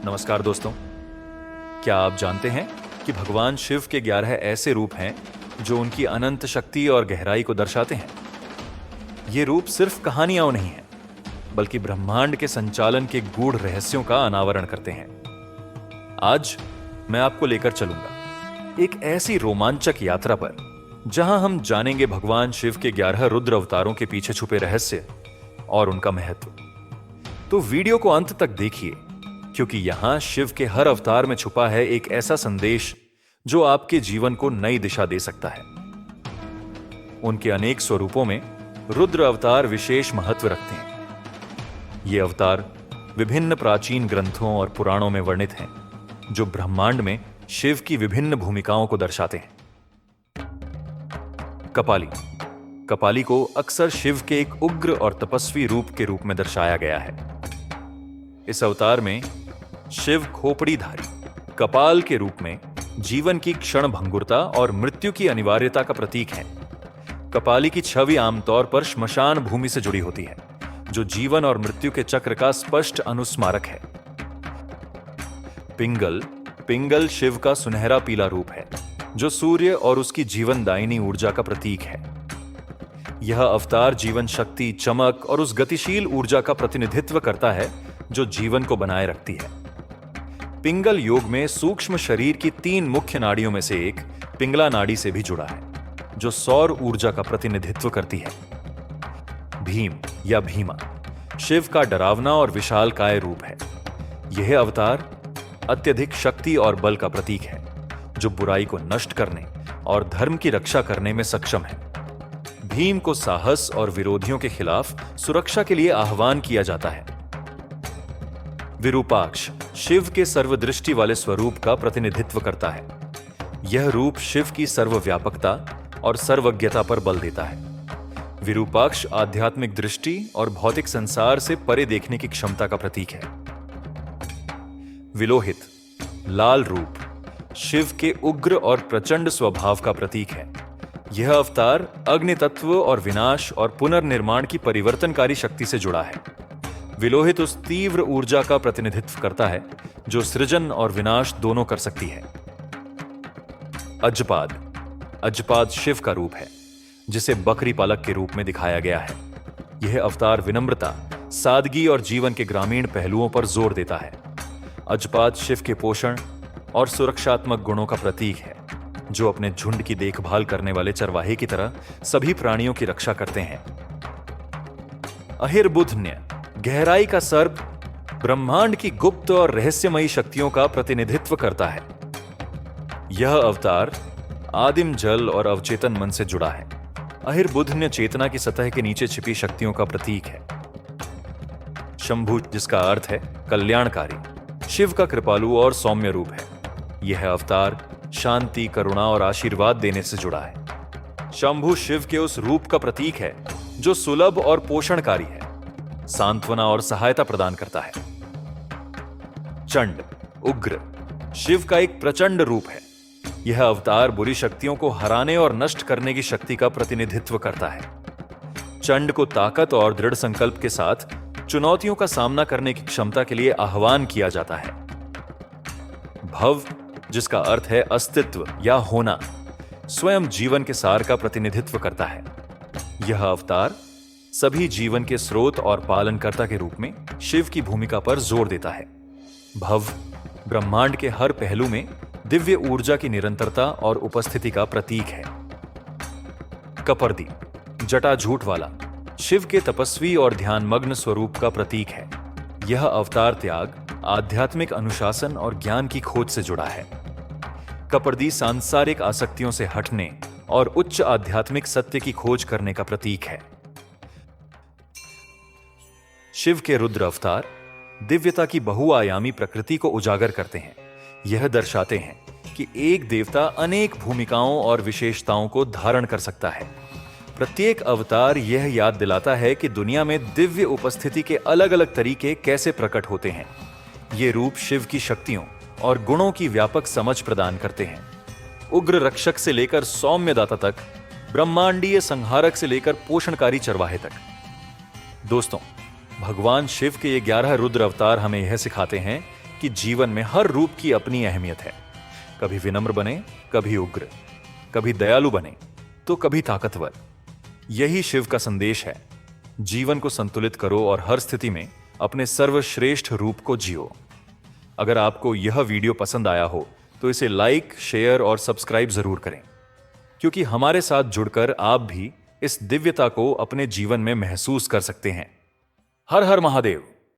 नमस्कार दोस्तों। क्या आप जानते हैं कि भगवान शिव के 11 ऐसे रूप हैं जो उनकी अनंत शक्ति और गहराई को दर्शाते हैं। ये रूप सिर्फ कहानियां नहीं हैं, बल्कि ब्रह्मांड के संचालन के गूढ़ रहस्यों का अनावरण करते हैं। आज मैं आपको लेकर चलूंगा एक ऐसी रोमांचक यात्रा पर जहां हम जानेंगे भगवान शिव के 11 रुद्र अवतारों के पीछे छुपे रहस्य और उनका महत्व। तो वीडियो को अंत तक देखिए, क्योंकि यहां शिव के हर अवतार में छुपा है एक ऐसा संदेश जो आपके जीवन को नई दिशा दे सकता है। उनके अनेक स्वरूपों में रुद्र अवतार विशेष महत्व रखते हैं। ये अवतार विभिन्न प्राचीन ग्रंथों और पुराणों में वर्णित हैं, जो ब्रह्मांड में शिव की विभिन्न भूमिकाओं को दर्शाते हैं। कपाली को अक्सर शिव के एक उग्र और तपस्वी के रूप में दर्शाया गया है। इस अवतार में शिव खोपड़ीधारी कपाल के रूप में जीवन की क्षण भंगुरता और मृत्यु की अनिवार्यता का प्रतीक है। कपाली की छवि आमतौर पर श्मशान भूमि से जुड़ी होती है, जो जीवन और मृत्यु के चक्र का स्पष्ट अनुस्मारक है। पिंगल शिव का सुनहरा पीला रूप है, जो सूर्य और उसकी जीवनदायिनी ऊर्जा का प्रतीक है। यह अवतार जीवन शक्ति, चमक और उस गतिशील ऊर्जा का प्रतिनिधित्व करता है जो जीवन को बनाए रखती है। पिंगल योग में सूक्ष्म शरीर की 3 मुख्य नाड़ियों में से एक पिंगला नाड़ी से भी जुड़ा है, जो सौर ऊर्जा का प्रतिनिधित्व करती है। भीम या भीमा शिव का डरावना और विशालकाय रूप है। यह अवतार अत्यधिक शक्ति और बल का प्रतीक है, जो बुराई को नष्ट करने और धर्म की रक्षा करने में सक्षम है। भीम को साहस और विरोधियों के खिलाफ सुरक्षा के लिए आह्वान किया जाता है। विरूपाक्ष शिव के सर्वदृष्टि वाले स्वरूप का प्रतिनिधित्व करता है। यह रूप शिव की सर्वव्यापकता और सर्वज्ञता पर बल देता है। विरूपाक्ष आध्यात्मिक दृष्टि और भौतिक संसार से परे देखने की क्षमता का प्रतीक है। विलोहित लाल रूप शिव के उग्र और प्रचंड स्वभाव का प्रतीक है। यह अवतार अग्नि तत्व और विनाश और पुनर्निर्माण की परिवर्तनकारी शक्ति से जुड़ा है। विलोहित उस तीव्र ऊर्जा का प्रतिनिधित्व करता है जो सृजन और विनाश दोनों कर सकती है। अजपाद शिव का रूप है, जिसे बकरी पालक के रूप में दिखाया गया है। यह अवतार विनम्रता, सादगी और जीवन के ग्रामीण पहलुओं पर जोर देता है। अजपाद शिव के पोषण और सुरक्षात्मक गुणों का प्रतीक है, जो अपने झुंड की देखभाल करने वाले चरवाहे की तरह सभी प्राणियों की रक्षा करते हैं। अहिर्बुध्न्य गहराई का सर्प ब्रह्मांड की गुप्त और रहस्यमयी शक्तियों का प्रतिनिधित्व करता है। यह अवतार आदिम जल और अवचेतन मन से जुड़ा है। अहिर्बुध्न्य चेतना की सतह के नीचे छिपी शक्तियों का प्रतीक है। शंभु, जिसका अर्थ है कल्याणकारी, शिव का कृपालु और सौम्य रूप है। यह अवतार शांति, करुणा और आशीर्वाद देने से जुड़ा है। शंभु शिव के उस रूप का प्रतीक है जो सुलभ और पोषणकारी है, सांत्वना और सहायता प्रदान करता है। चंड उग्र शिव का एक प्रचंड रूप है। यह अवतार बुरी शक्तियों को हराने और नष्ट करने की शक्ति का प्रतिनिधित्व करता है। चंड को ताकत और दृढ़ संकल्प के साथ चुनौतियों का सामना करने की क्षमता के लिए आह्वान किया जाता है। भव, जिसका अर्थ है अस्तित्व या होना, स्वयं जीवन के सार का प्रतिनिधित्व करता है। यह अवतार सभी जीवन के स्रोत और पालनकर्ता के रूप में शिव की भूमिका पर जोर देता है। भव ब्रह्मांड के हर पहलू में दिव्य ऊर्जा की निरंतरता और उपस्थिति का प्रतीक है। कपर्दी जटाजूट वाला शिव के तपस्वी और ध्यानमग्न स्वरूप का प्रतीक है। यह अवतार त्याग, आध्यात्मिक अनुशासन और ज्ञान की खोज से जुड़ा है। कपर्दी सांसारिक आसक्तियों से हटने और उच्च आध्यात्मिक सत्य की खोज करने का प्रतीक है। शिव के रुद्र अवतार दिव्यता की बहुआयामी प्रकृति को उजागर करते हैं। यह दर्शाते हैं कि एक देवता अनेक भूमिकाओं और विशेषताओं को धारण कर सकता है। प्रत्येक अवतार यह याद दिलाता है कि दुनिया में दिव्य उपस्थिति के अलग अलग तरीके कैसे प्रकट होते हैं। ये रूप शिव की शक्तियों और गुणों की व्यापक समझ प्रदान करते हैं। उग्र रक्षक से लेकर सौम्य दाता तक, ब्रह्मांडीय संहारक से लेकर पोषणकारी चरवाहे तक। दोस्तों, भगवान शिव के ये 11 रुद्र अवतार हमें यह सिखाते हैं कि जीवन में हर रूप की अपनी अहमियत है। कभी विनम्र बने, कभी उग्र, कभी दयालु बने तो कभी ताकतवर। यही शिव का संदेश है। जीवन को संतुलित करो और हर स्थिति में अपने सर्वश्रेष्ठ रूप को जियो। अगर आपको यह वीडियो पसंद आया हो तो इसे लाइक, शेयर और सब्सक्राइब जरूर करें, क्योंकि हमारे साथ जुड़कर आप भी इस दिव्यता को अपने जीवन में महसूस कर सकते हैं। हर हर महादेव।